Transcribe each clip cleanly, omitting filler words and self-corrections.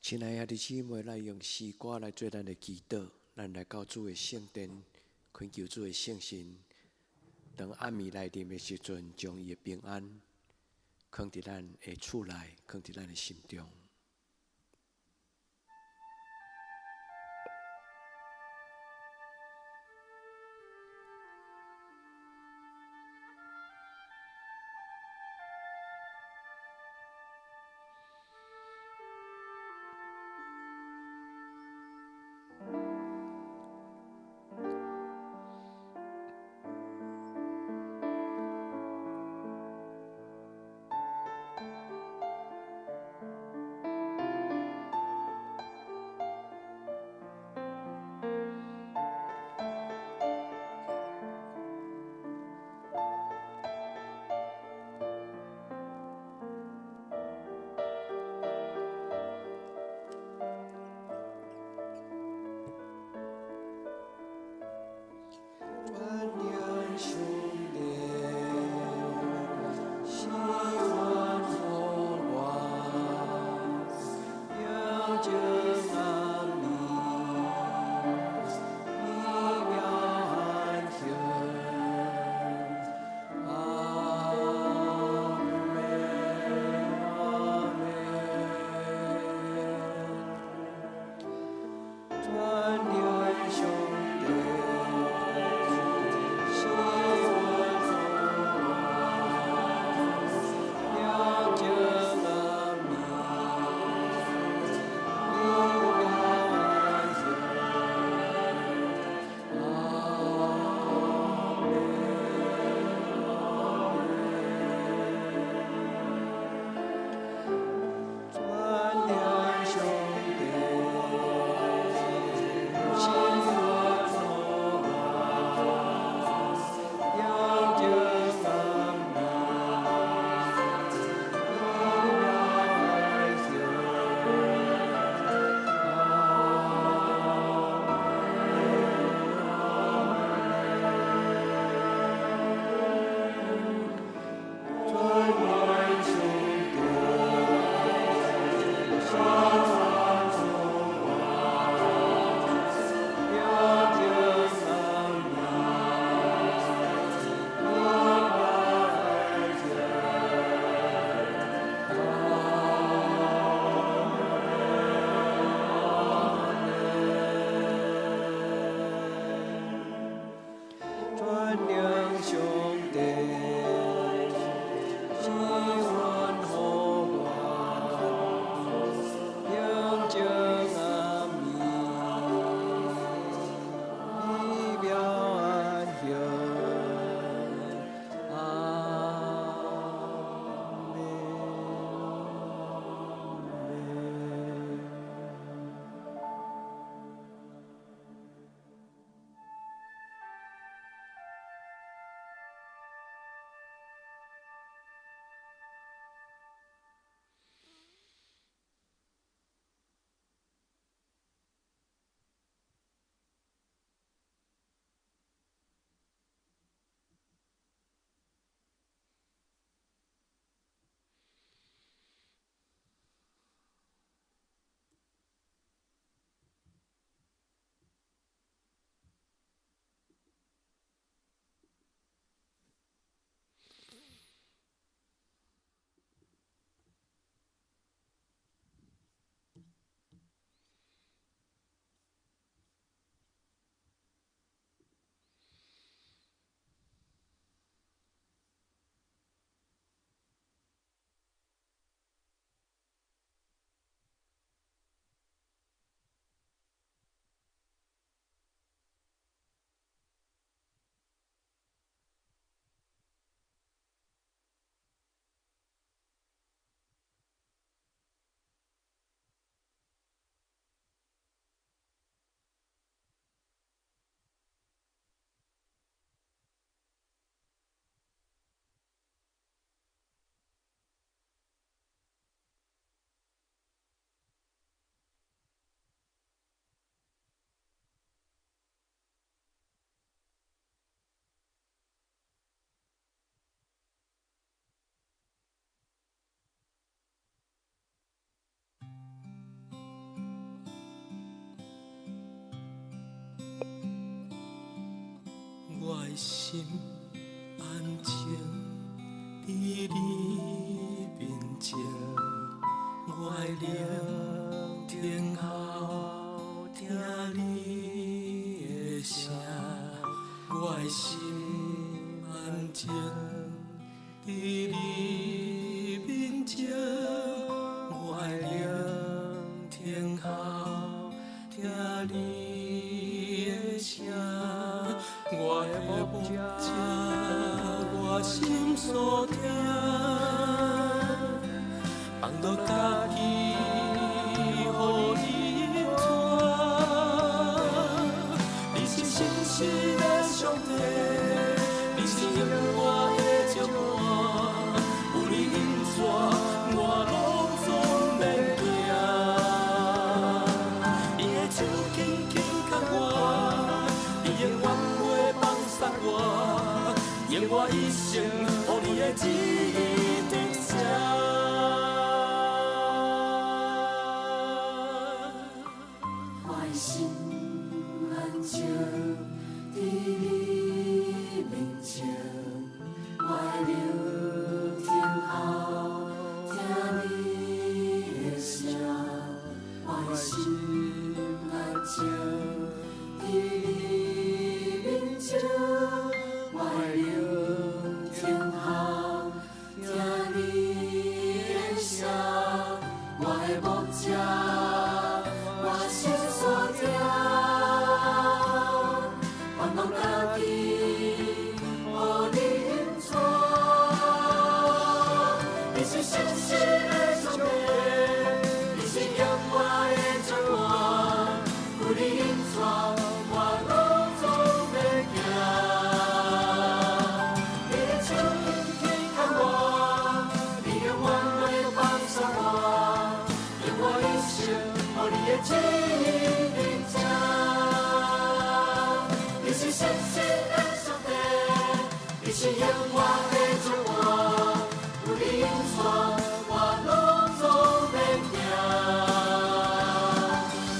亲爱的姊妹，来用诗歌来做咱的祈祷，咱来到主的圣殿，恳求主的圣神，当暗暝来临的时阵，将伊的平安放伫咱的厝内，放伫咱的心中。心安静伫你面前，我的聆听后听你的声，我的心安静伫你面前，我的聆听后听你的声。我的目者，我心所听，放落家己，予你带。你是信实的上帝，你是永远的掌舵，有你引带，我路总免行。你的手紧紧牵我，你永远。愿我一生，予你的旨意得胜。我的心安静伫你面前，我的聆听后听你的声，我的心安静伫你面前。我的聆听后听你的声，我的目者，我心所听，放落家己，予你引带。你是信实的上帝，你是永远的掌舵，有你引带，我路总免行。旨意领奖，你是信实的上帝，你是永远的掌舵，有你引带，我路总免行。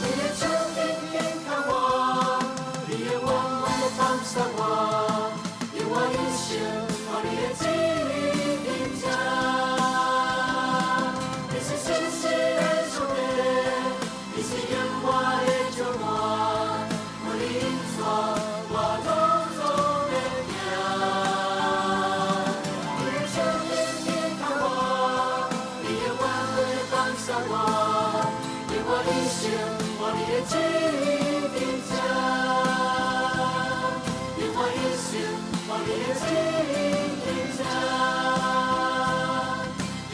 你的手紧紧牵我，你的永远的放下我，愿我一生予你的旨意领奖。你是信实的上帝。你是永远的掌舵，有你引带，我路总免行。你的手紧紧牵我，你永远会放下我，愿我一生予你的旨意领奖，愿我一生予你的旨意领奖，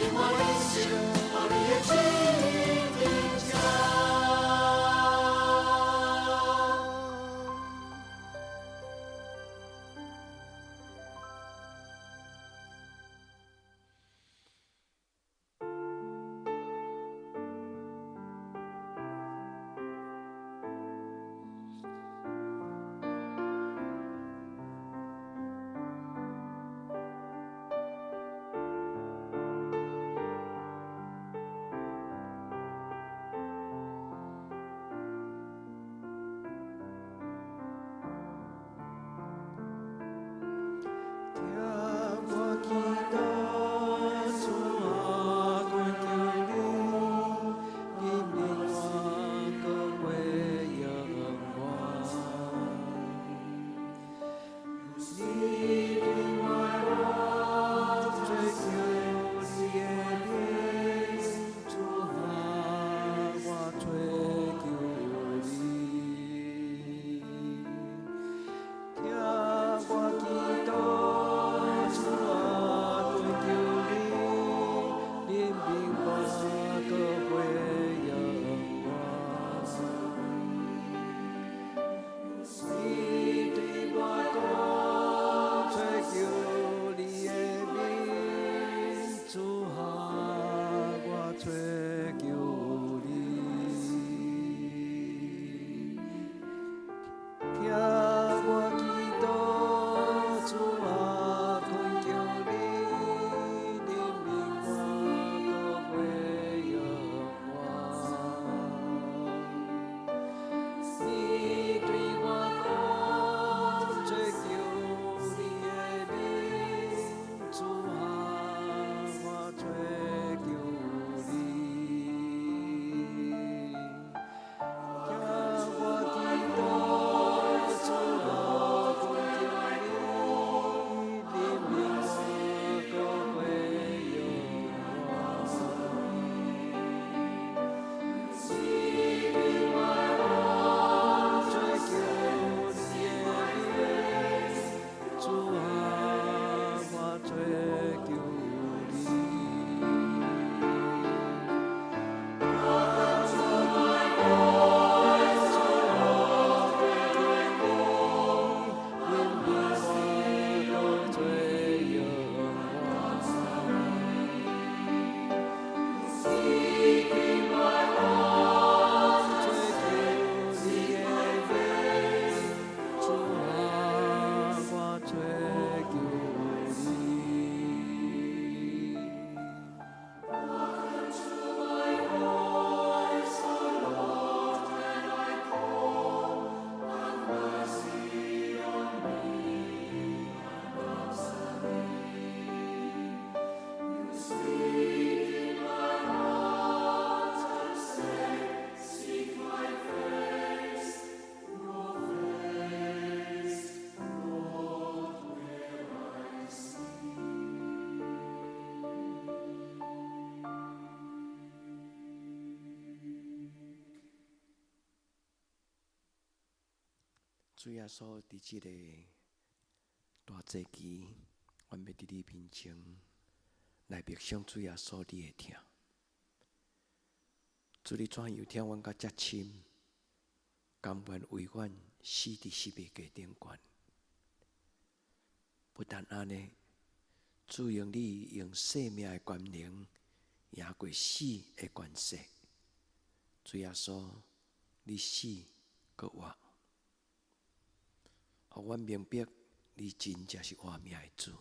愿我一生予你的旨意领奖。主耶稣伫即个大节期，阮要伫你面前来默想主耶稣，你会听。主你怎样听阮到遮深，甘愿为阮死伫十字架顶悬。不但安尼，主用你用生命的权能赢过死的权势。主耶稣，你死搁活，互阮明白你真正是活命的主。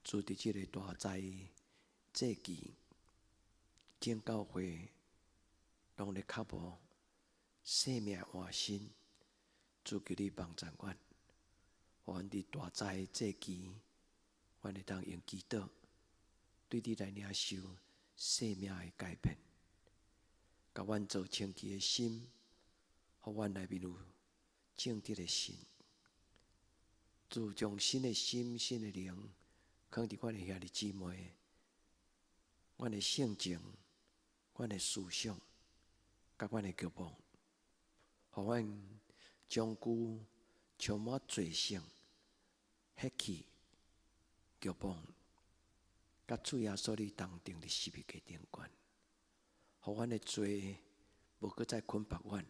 主伫即个大灾节期，正教会拢咧较无生命的换新，主求你帮助阮，互阮伫大灾节期，阮会当用祈祷对你来领受生命的改变，甲阮做清洁的心，互阮内面有正直的心。主将新的心、新的灵放伫阮的兄弟姊妹，阮的性情、阮的思想，甲阮的脚步，互阮将具充满罪性、血气、脚步，甲主耶稣你同定伫十字架顶悬，互阮的罪无搁再捆绑阮，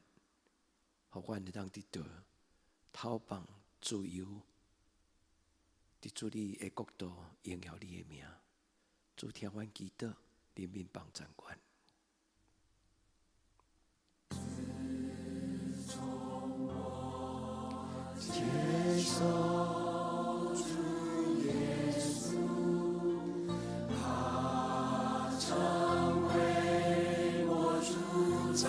互阮会当得到透放自由。伫主你的国度荣耀你的名，主听阮祈祷，怜悯帮助阮。接受主耶稣，他成为我主宰。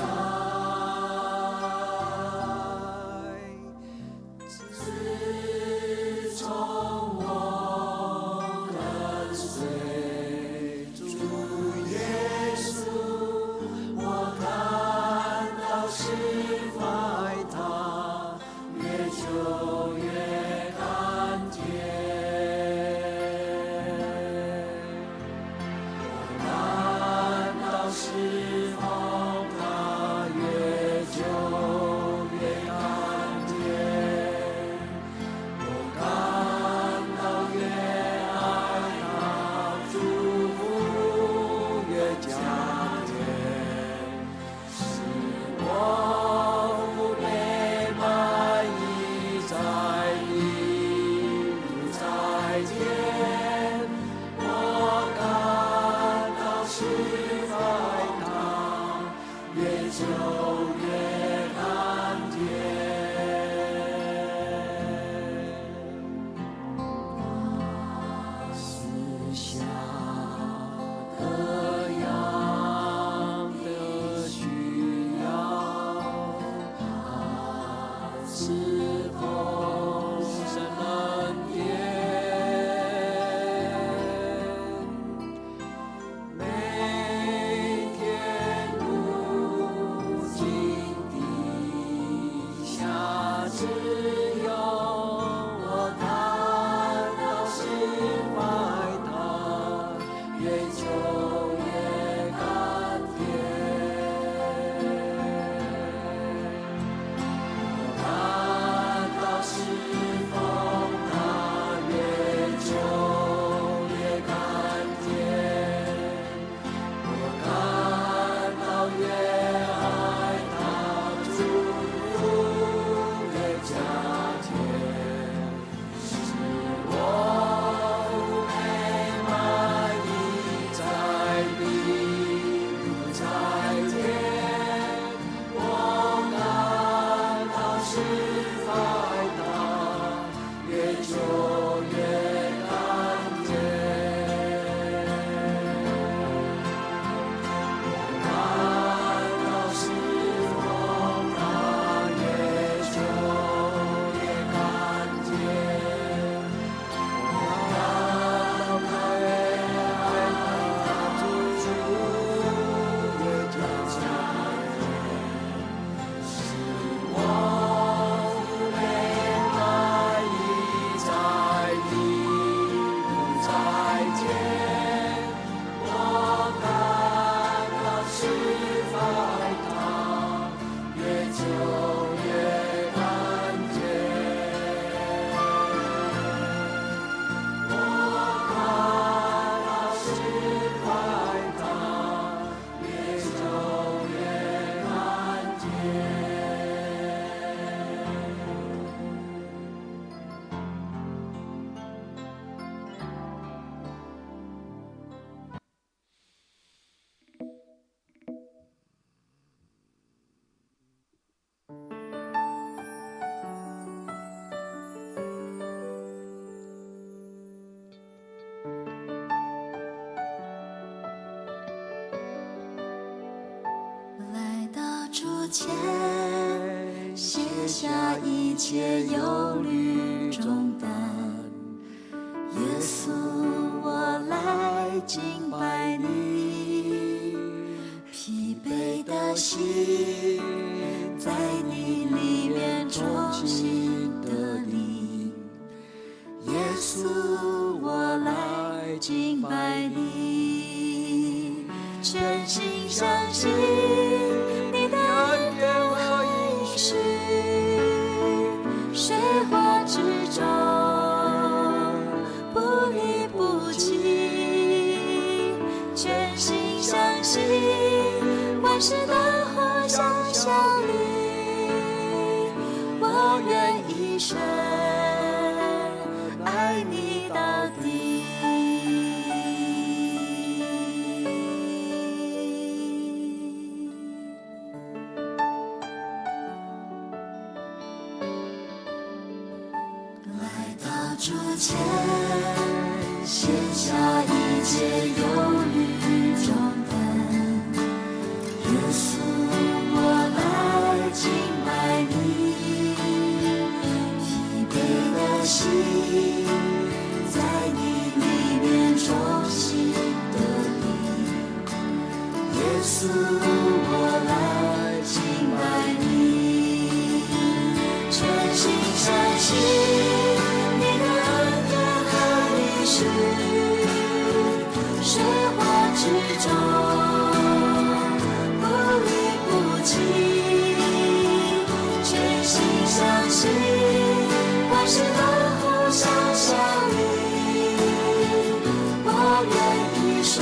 前，卸下一切忧虑重担。耶稣，我来敬拜你，疲惫的心在你里面重新得力。耶稣，我来敬拜你，全心相信你的恩典和应许，水火之中不离不弃，全心相信万事都互相效力，我愿一生爱你到底。来到主前，卸下一切忧虑重担。耶稣，我来敬拜你，疲惫的心在你里面重新得力。耶稣，我来敬拜你，全心相信你的恩典和应许，水火之中不离不弃，全心相信万事都互相效力，我愿一生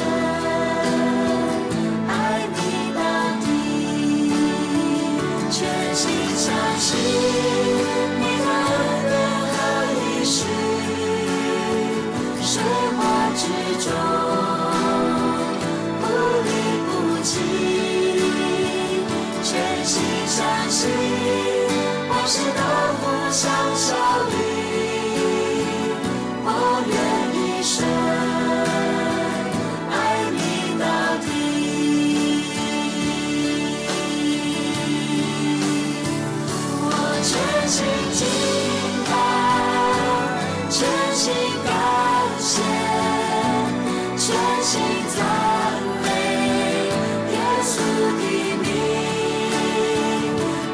爱你到底，全心相信你的恩典和应许，水火之中不离不弃，全心相信万事都互相效力，我愿一生爱你到底。我全心敬拜，全心感谢，全心赞美耶稣的名。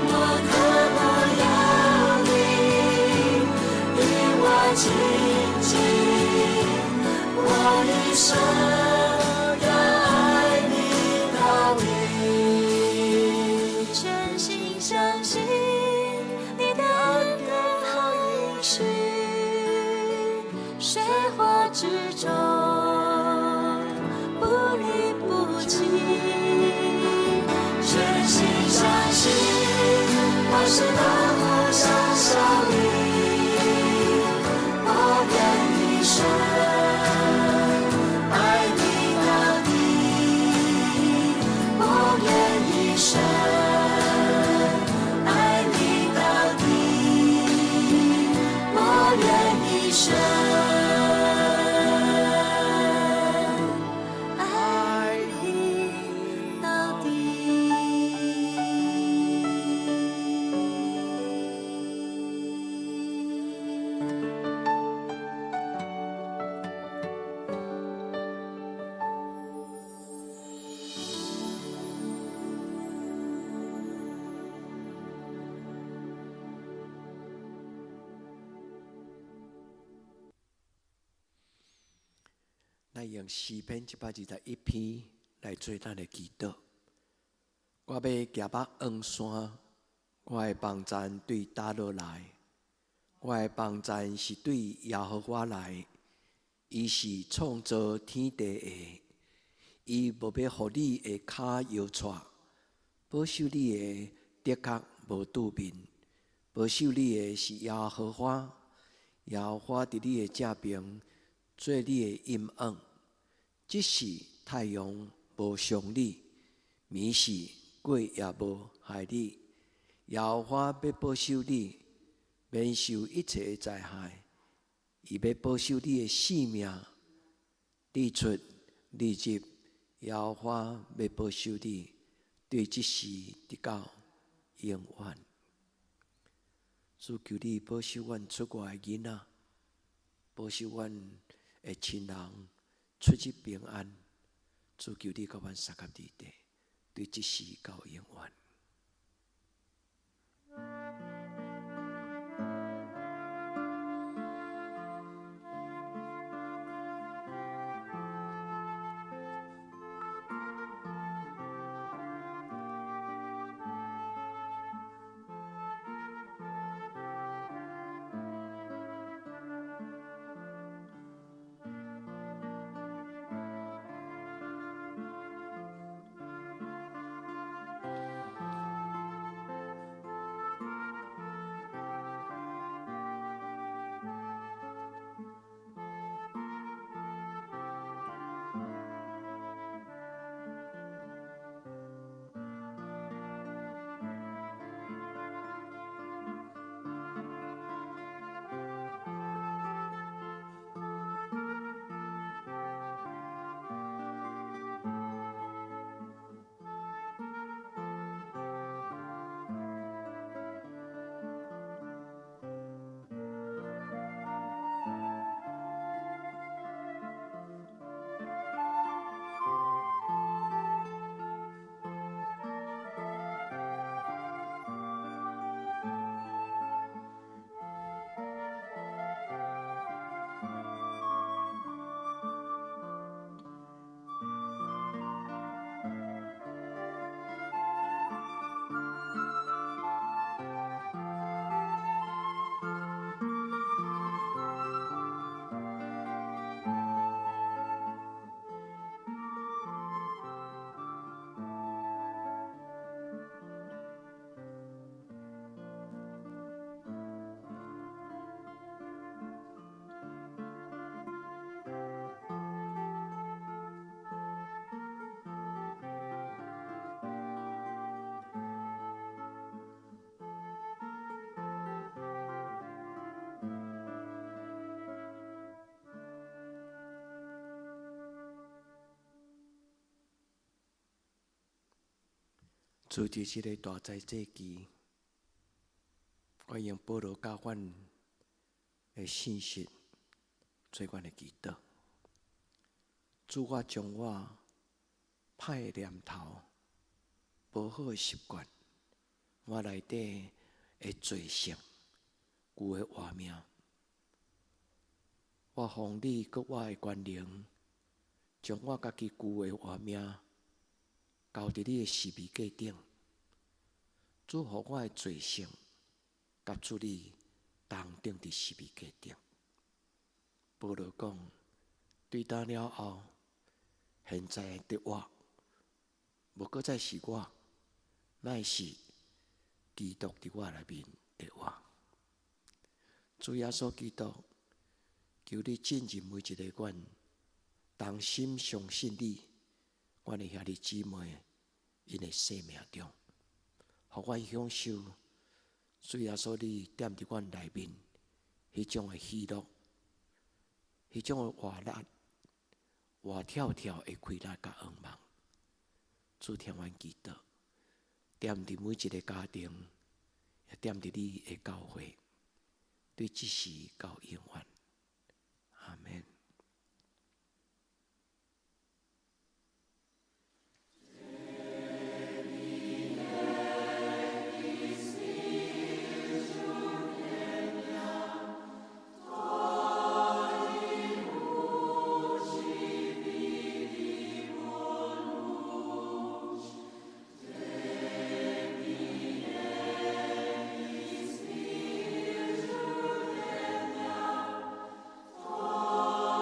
我渴慕要你与我亲近，我一生要爱你到底，全心相信你的恩典和应许，水火之中不离不弃，全心相信万事都互相效力，我愿一生爱你到底，我愿一生爱你到底，我愿一生爱你到底。咱用诗篇121篇来做咱的祈祷。我要行北黄山，我的帮站对倒落来。我的帮站是对耶和华来，伊是创造天地的，伊无要互你的脚摇掣，保守你的的确无拄面，保守你的是耶和华，耶和华伫你的正边，做你的阴影。即时太阳无伤你，暝时鬼也无害你。耶和华要保守你，免受一切的灾害。伊要保守你的性命，日出日入，耶和华要保守你，对即时直到永远。主求你保守阮出外的囡仔，保守阮的亲人出入平安。主求你甲阮三甲伫地，对即时到永远。主伫即个大灾节期，我用保罗教阮的信息做阮的祈祷。主，我将我歹的念头、无好的习惯，我内底的罪性、旧的活命，我奉你佮我的权能，将我家己旧的活命交伫你的十字架顶。主，互我的罪性甲主你同定伫十字架顶。保罗讲，对打了后，现在的我，无搁再是我，乃是基督伫我内面的我。主耶稣基督，求你进入每一个阮同心相信你，阮的兄弟姊妹因的生命中，互阮享受主耶稣你踮伫阮内面迄种的喜乐，迄种的活力、活跳跳的快乐甲愿望。主听阮祈祷，踮伫每一个家庭，也踮伫你的教会，对即时到永远。阿们。我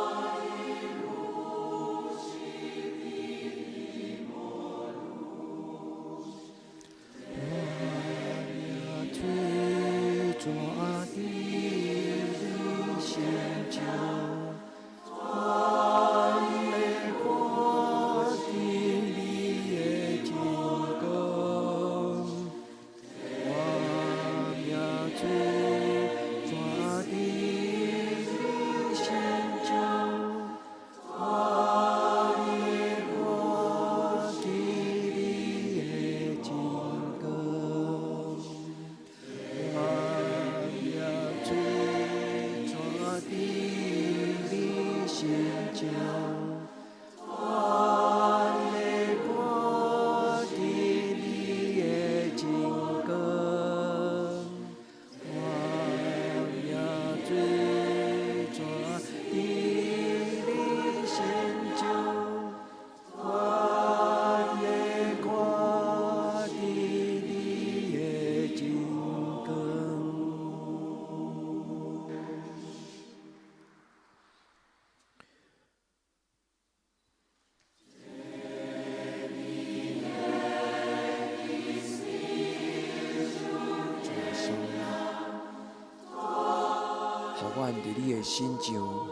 伫你的心上，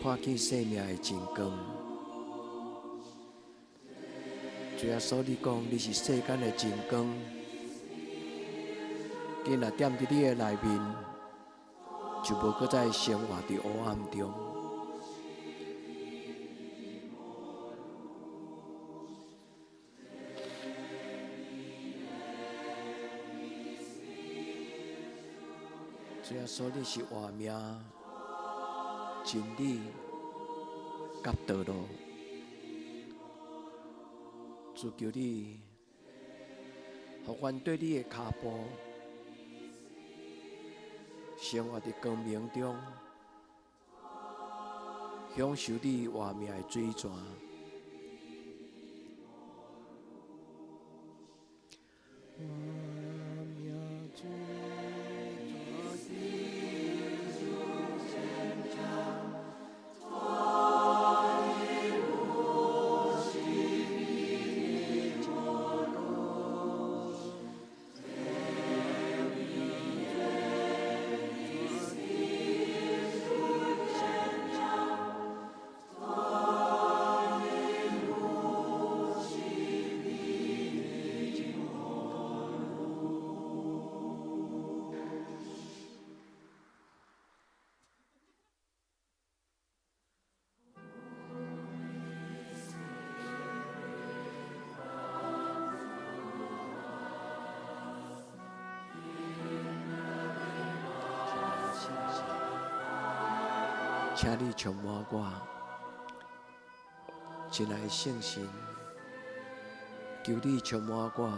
看见生命的真光。主耶稣，你讲你是世间的真光，今若踮伫你的内面，就无搁再生活伫黑暗中。主耶稣，你是活命、真理、甲道路。主求你，互阮对你的脚步，生活伫光明中，享受你活命的水泉。请你充满我，亲爱的圣神，求你充满我。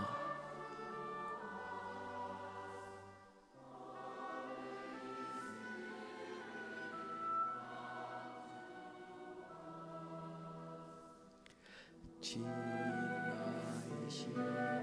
亲爱的圣神。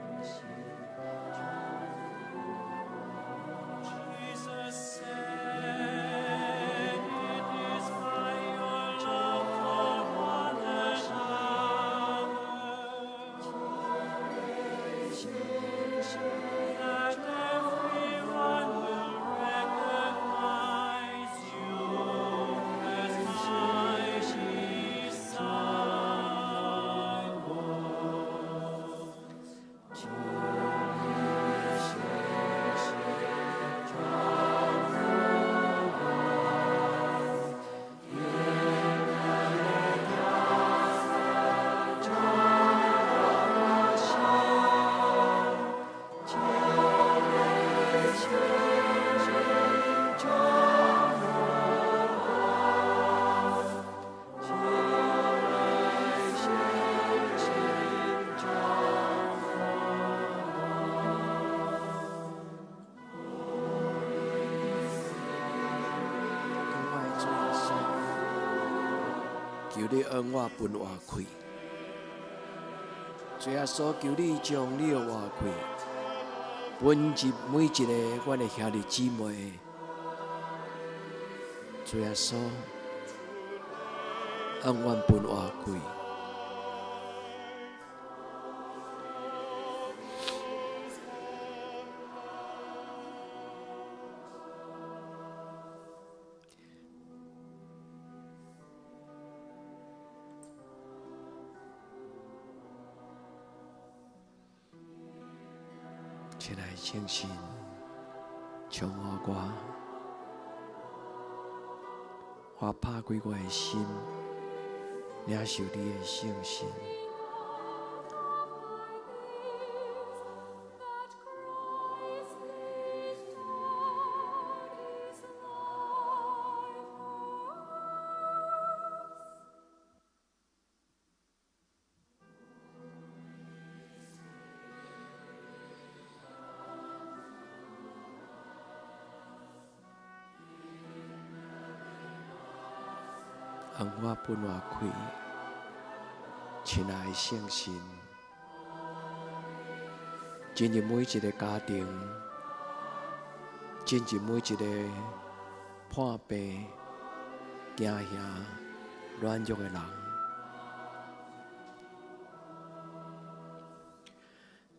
求你恩我分活开，主耶稣，求你将你的活开，分入每一个阮的兄弟姊妹。主耶稣，恩我分活开。亲爱的圣神，充满我拍开我的心，领受你的圣神。恩我分活开，亲爱的圣神，进入每一个家庭，进入每一个破病、惊吓、软弱的人。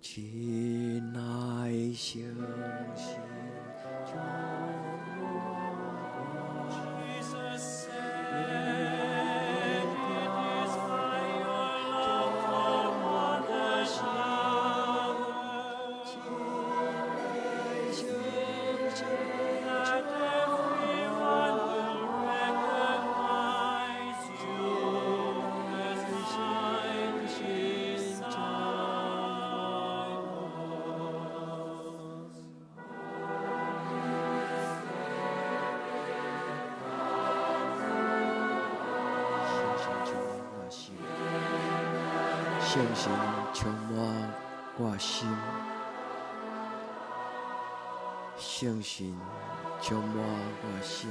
亲爱的圣神，充满我。圣神充满我心，圣神充满我心。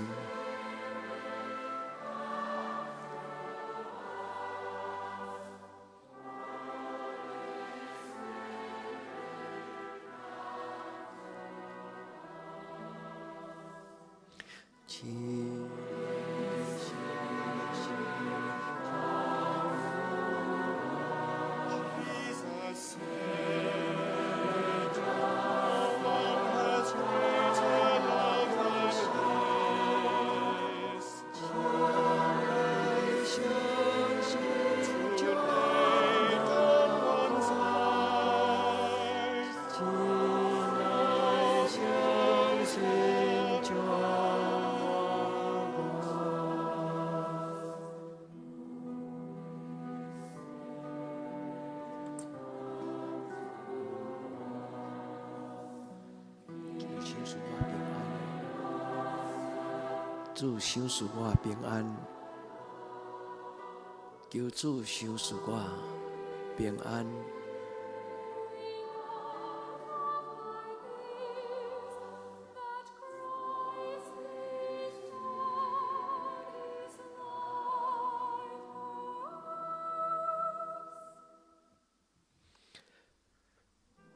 主赏赐我平安，求主赏赐我平安。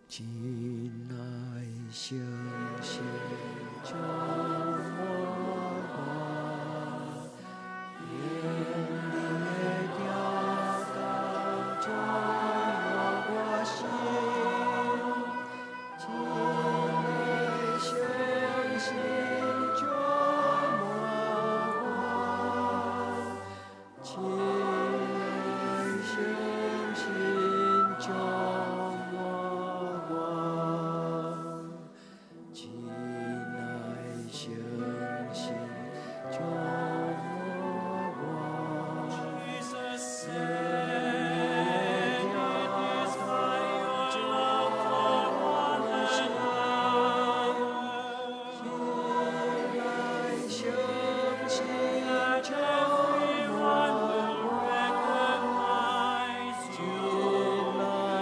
亲爱圣神充满我，愿你的调动充满我心。亲爱圣神充满我，亲爱圣神充满我。亲爱圣神充满我，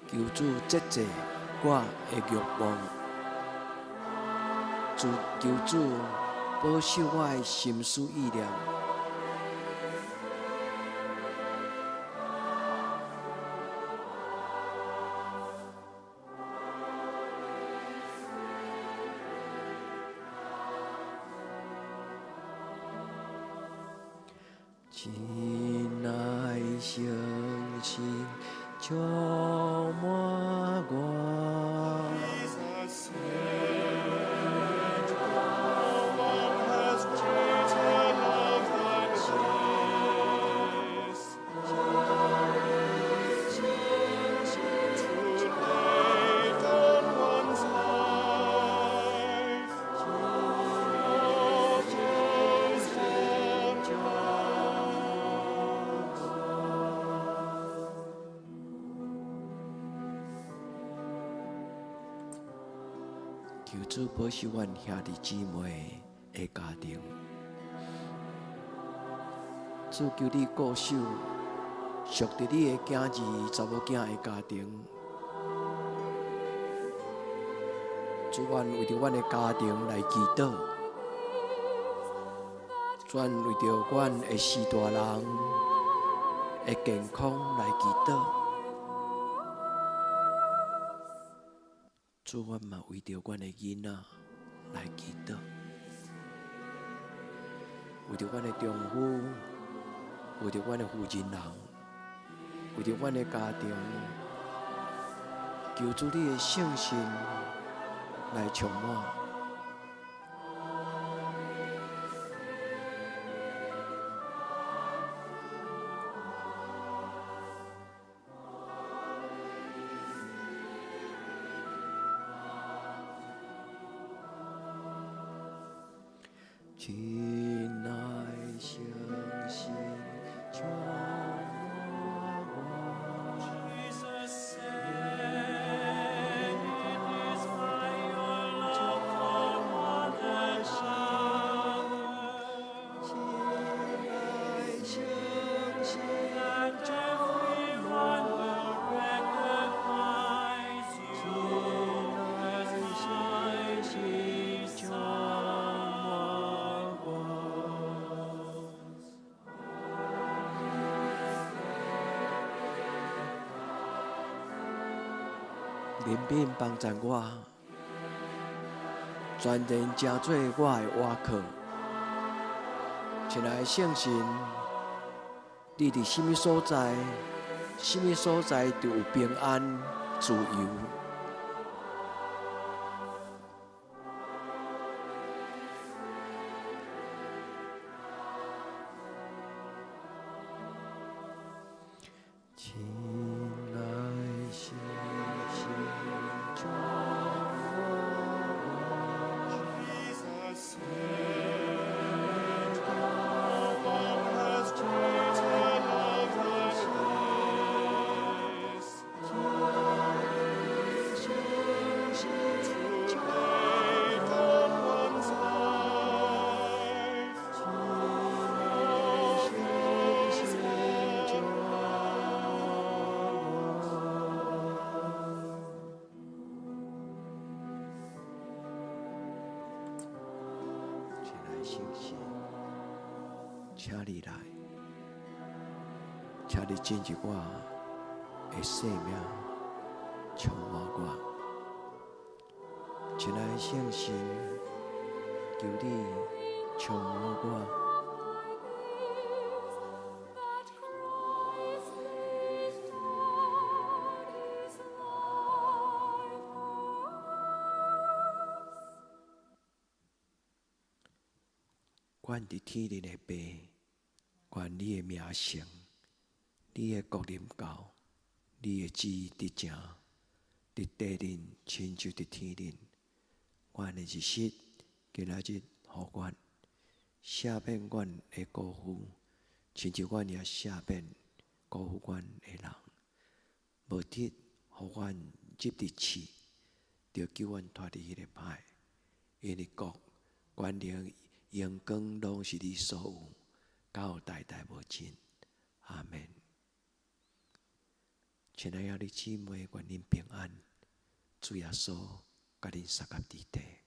求主节制我的欲望，求主保守我的心思意念。亲爱圣神充满我，求主保守阮兄弟姊妹的家庭，主求你固守属伫你的囝儿、查某囝的家庭。主愿为着阮的家庭来祈祷，主愿为着阮的四大人的健康来祈祷。主，阮嘛为着阮的囡仔来祈祷，为着阮的丈夫，为着阮的负责人，为着阮的家庭，求主你的圣神来充满。亲爱圣神充满我，怜悯帮助我，全然成做我的倚靠。亲爱的圣神，你伫什么所在，什么所在就有平安、自由。亲爱的圣神，将信心，请你来，请你进入我的生命，充满我。亲爱的圣神，求你充满我。愿伫天灵的爸，愿你的名声，你的国临到，你的旨意伫正，伫地灵，亲像伫天灵。愿的日式，今仔日，互阮赦免阮的辜负，亲像阮也赦免辜负阮的人。无得，互阮入伫试，着救阮脱离迄个歹，因为国、权力、荣光拢是你所有，到代代无尽。阿门。亲爱的姊妹，愿恁平安。主耶稣，甲恁相合伫地。